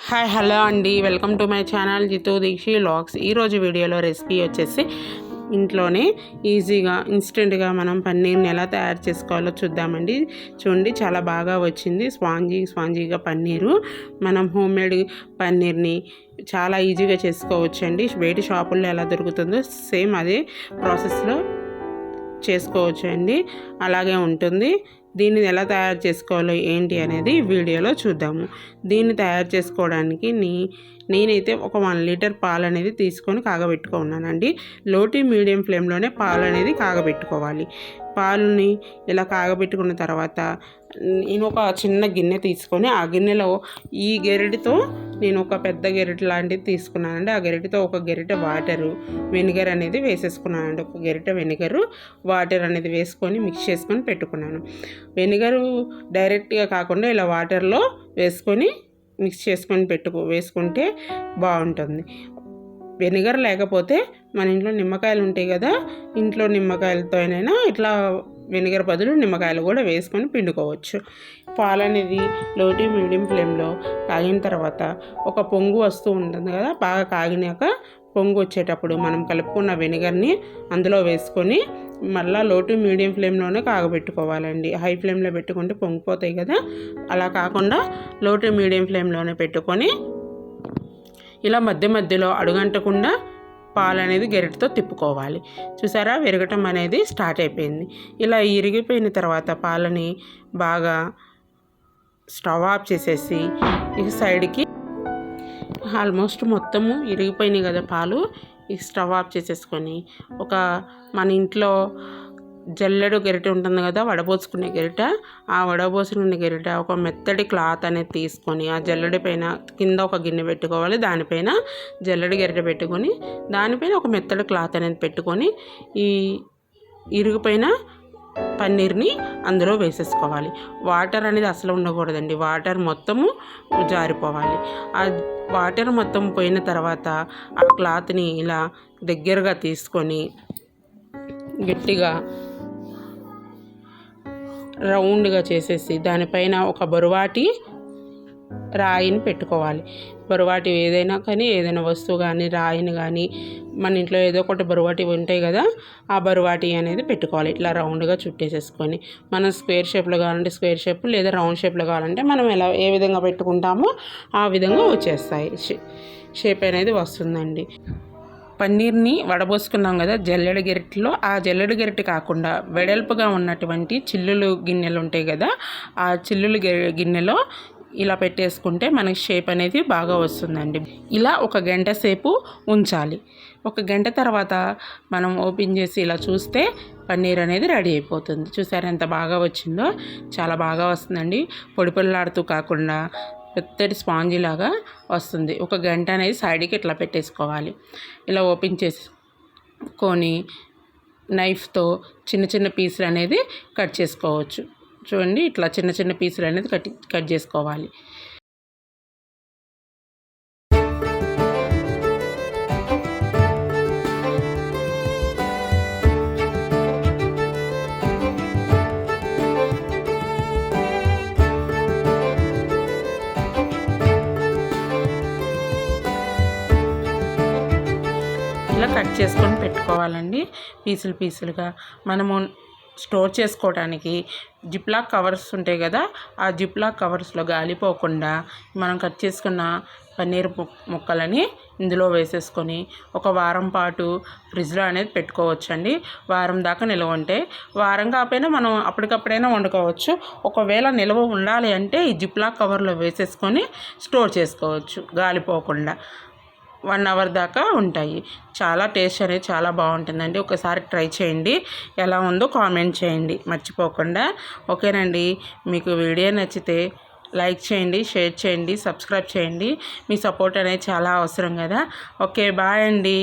Hi hello అండి, welcome to my channel Jithu Dikshi vlogs. ఈరోజు వీడియోలో రెసిపీ వచ్చేసి ఇంట్లోనే ఈజీగా ఇన్స్టెంట్గా మనం పన్నీర్ని ఎలా తయారు చేసుకోవాలో చూద్దామండి. చూడండి, చాలా బాగా వచ్చింది. స్పాంజీగా పన్నీరు. మనం హోమ్మేడ్ పన్నీర్ని చాలా ఈజీగా చేసుకోవచ్చండి. బయట షాపుల్లో ఎలా దొరుకుతుందో సేమ్ అదే ప్రాసెస్లో చేసుకోవచ్చు అండి. అలాగే ఉంటుంది. దీన్ని ఎలా తయారు చేసుకోవాలో ఏంటి అనేది వీడియోలో చూద్దాము. దీన్ని తయారు చేసుకోవడానికి నేనైతే ఒక 1 లీటర్ పాలు అనేది తీసుకొని కాగబెట్టుకున్నానండి. లో టు మీడియం ఫ్లేమ్లోనే పాలు అనేది కాగబెట్టుకోవాలి. పాలుని ఇలా కాగబెట్టుకున్న తర్వాత నేను ఒక చిన్న గిన్నె తీసుకొని ఆ గిన్నెలో ఈ గెరిటితో నేను ఒక పెద్ద గెరిటె లాంటిది తీసుకున్నానండి. ఆ గెరిటెతో ఒక గెరిటె వెనిగర్ అనేది వేసేసుకున్నానండి. ఒక గెరిటె వెనిగరు వాటర్ అనేది వేసుకొని మిక్స్ చేసుకొని పెట్టుకున్నాను. వెనిగరు డైరెక్ట్గా కాకుండా ఇలా వాటర్లో వేసుకొని మిక్స్ చేసుకొని వేసుకుంటే బాగుంటుంది. వెనిగర్ లేకపోతే మన ఇంట్లో నిమ్మకాయలు ఉంటాయి కదా, ఇంట్లో నిమ్మకాయలతో అయినా ఇట్లా వెనిగర్ బదులు నిమ్మకాయలు కూడా వేసుకొని పిండుకోవచ్చు. పాలు అనేది లో టు మీడియం ఫ్లేమ్లో కాగిన తర్వాత ఒక పొంగు వస్తూ ఉంటుంది కదా, బాగా కాగినాక పొంగు వచ్చేటప్పుడు మనం కలుపుకున్న వెనిగర్ని అందులో వేసుకొని మళ్ళీ లో టు మీడియం ఫ్లేమ్లోనే కాగబెట్టుకోవాలండి. హై ఫ్లేమ్లో పెట్టుకుంటే పొంగిపోతాయి కదా, అలా కాకుండా లో టు మీడియం ఫ్లేమ్లోనే పెట్టుకొని ఇలా మధ్యలో అడుగంటకుండా పాలు అనేది గెరిటతో తిప్పుకోవాలి. చూసారా, విరగటం అనేది స్టార్ట్ అయిపోయింది. ఇలా ఇరిగిపోయిన తర్వాత పాలని బాగా స్టవ్ ఆఫ్ చేసేసి ఈ సైడ్కి ఆల్మోస్ట్ మొత్తము ఇరిగిపోయినాయి కదా పాలు, ఈ స్టవ్ ఆఫ్ చేసేసుకొని మన ఇంట్లో జల్లెడు గెరిటె ఉంటుంది కదా, వడబోసుకునే గెరిటె, ఆ వడబోసుకునే గెరిటె ఒక మెత్తడి క్లాత్ అనేది తీసుకొని ఆ జల్లెడి పైన కింద ఒక గిన్నె పెట్టుకోవాలి. దానిపైన జల్లెడి గెరిటె పెట్టుకొని దానిపైన ఒక మెత్తడి క్లాత్ అనేది పెట్టుకొని ఈ ఇరిగిపోయిన పన్నీర్ని అందులో వేసేసుకోవాలి. వాటర్ అనేది అసలు ఉండకూడదండి, వాటర్ మొత్తము జారిపోవాలి. ఆ వాటర్ మొత్తం పోయిన తర్వాత ఆ క్లాత్ని ఇలా దగ్గరగా తీసుకొని గట్టిగా రౌండ్గా చేసేసి దానిపైన ఒక బరువాటి రాయిని పెట్టుకోవాలి. బరువాటి ఏదైనా వస్తువు కానీ రాయిని కానీ మన ఇంట్లో ఏదో ఒకటి బరువాటి ఉంటాయి కదా, ఆ బరువాటి అనేది పెట్టుకోవాలి. ఇట్లా రౌండ్గా చుట్టేసేసుకొని మనం స్క్వేర్ షేప్లో కావాలంటే స్క్వేర్ షేప్, లేదా రౌండ్ షేప్లో కావాలంటే మనం ఏ విధంగా పెట్టుకుంటామో ఆ విధంగా వచ్చేస్తాయి. షేప్ అనేది వస్తుందండి. పన్నీర్ని వడబోసుకున్నాం కదా జల్లెడ గెరిటెలో, ఆ జల్లెడ గెరిటె కాకుండా వెడల్పుగా ఉన్నటువంటి చిల్లులు గిన్నెలు ఉంటాయి కదా, ఆ చిల్లులు గిన్నెలో ఇలా పెట్టేసుకుంటే మనకి షేప్ అనేది బాగా వస్తుందండి. ఇలా 1 గంట సేపు ఉంచాలి. 1 గంట తర్వాత మనం ఓపెన్ చేసి ఇలా చూస్తే పన్నీర్ అనేది రెడీ అయిపోతుంది. చూసారా ఎంత బాగా వచ్చిందో, చాలా బాగా వస్తుందండి. పొడిలాడుతూ కాకుండా పెద్దటి స్పాంజీ లాగా వస్తుంది. 1 గంట అనేది సైడ్కి ఇట్లా పెట్టేసుకోవాలి. ఇలా ఓపెన్ చేసుకొని నైఫ్తో చిన్న పీసులు అనేది కట్ చేసుకోవచ్చు. చూడండి, ఇట్లా చిన్న పీసులు అనేది కట్ చేసుకోవాలి. ఇలా కట్ చేసుకొని పెట్టుకోవాలండి పీసులుగా. మనము స్టోర్ చేసుకోవడానికి జిప్లాక్ కవర్స్ ఉంటాయి కదా, ఆ జిప్లాక్ కవర్స్లో గాలిపోకుండా మనం కట్ చేసుకున్న పన్నీర్ ముక్కలని ఇందులో వేసేసుకొని 1 వారం పాటు ఫ్రిడ్జ్లో అనేది పెట్టుకోవచ్చండి. వారం దాకా నిల్వ ఉంటే, వారం కాకపోయినా మనం అప్పటికప్పుడైనా వండుకోవచ్చు. ఒకవేళ నిల్వ ఉండాలి అంటే ఈ జిప్లాక్ కవర్లో వేసేసుకొని స్టోర్ చేసుకోవచ్చు గాలిపోకుండా. 1 అవర్ దాకా ఉంటాయి. చాలా టేస్ట్ అనేది చాలా బాగుంటుందండి. ఒకసారి ట్రై చేయండి, ఎలా ఉందో కామెంట్ చేయండి మర్చిపోకుండా. ఓకేనండి, మీకు వీడియో నచ్చితే లైక్ చేయండి, షేర్ చేయండి, సబ్స్క్రైబ్ చేయండి. మీ సపోర్ట్ అనేది చాలా అవసరం కదా. ఓకే, బాయ్ అండి.